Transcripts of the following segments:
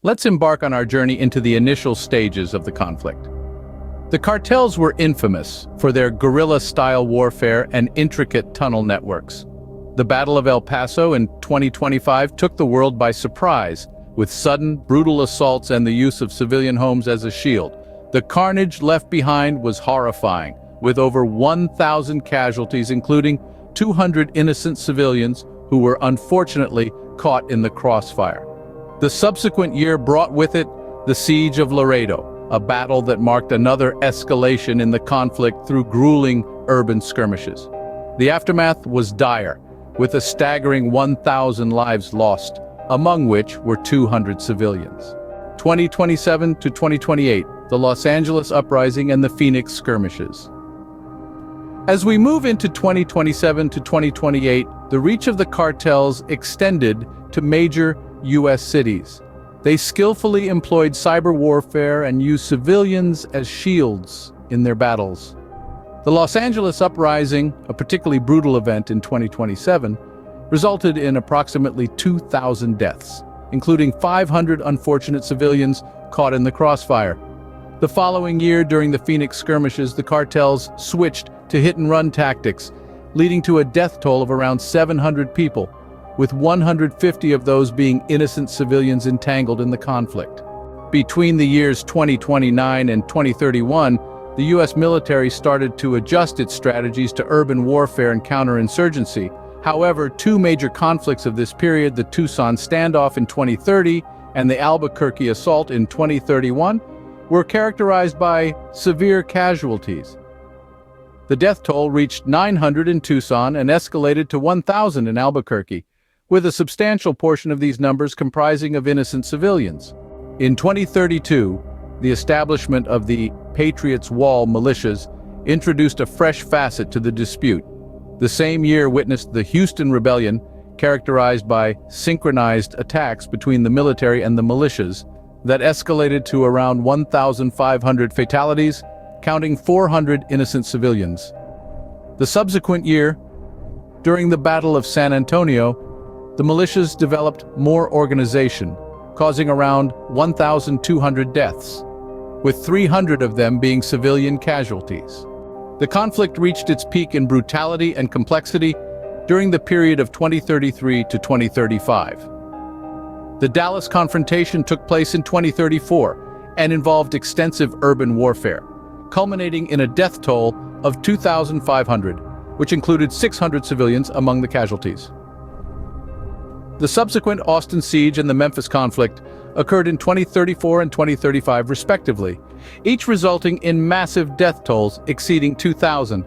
Let's embark on our journey into the initial stages of the conflict. The cartels were infamous for their guerrilla-style warfare and intricate tunnel networks. The Battle of El Paso in 2025 took the world by surprise, with sudden, brutal assaults and the use of civilian homes as a shield. The carnage left behind was horrifying, with over 1,000 casualties, including 200 innocent civilians who were unfortunately caught in the crossfire. The subsequent year brought with it the Siege of Laredo, a battle that marked another escalation in the conflict through grueling urban skirmishes. The aftermath was dire, with a staggering 1,000 lives lost, among which were 200 civilians. 2027 to 2028, the Los Angeles Uprising and the Phoenix skirmishes. As we move into 2027 to 2028, the reach of the cartels extended to major U.S. cities. They skillfully employed cyber warfare and used civilians as shields in their battles. The Los Angeles Uprising, a particularly brutal event in 2027, resulted in approximately 2,000 deaths, including 500 unfortunate civilians caught in the crossfire. The following year, during the Phoenix skirmishes, the cartels switched to hit-and-run tactics, leading to a death toll of around 700 people, with 150 of those being innocent civilians entangled in the conflict. Between the years 2029 and 2031, the U.S. military started to adjust its strategies to urban warfare and counterinsurgency. However, two major conflicts of this period, the Tucson standoff in 2030 and the Albuquerque assault in 2031, were characterized by severe casualties. The death toll reached 900 in Tucson and escalated to 1,000 in Albuquerque, with a substantial portion of these numbers comprising of innocent civilians. In 2032, the establishment of the Patriots Wall militias introduced a fresh facet to the dispute. The same year witnessed the Houston Rebellion, characterized by synchronized attacks between the military and the militias that escalated to around 1,500 fatalities, counting 400 innocent civilians. The subsequent year, during the Battle of San Antonio, the militias developed more organization, causing around 1,200 deaths, with 300 of them being civilian casualties. The conflict reached its peak in brutality and complexity during the period of 2033 to 2035. The Dallas confrontation took place in 2034 and involved extensive urban warfare, culminating in a death toll of 2,500, which included 600 civilians among the casualties. The subsequent Austin siege and the Memphis conflict occurred in 2034 and 2035 respectively, each resulting in massive death tolls exceeding 2,000,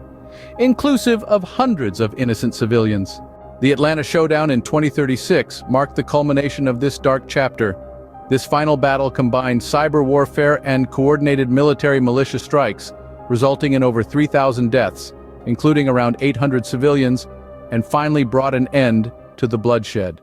inclusive of hundreds of innocent civilians. The Atlanta Showdown in 2036 marked the culmination of this dark chapter. This final battle combined cyber warfare and coordinated military militia strikes, resulting in over 3,000 deaths, including around 800 civilians, and finally brought an end to the bloodshed.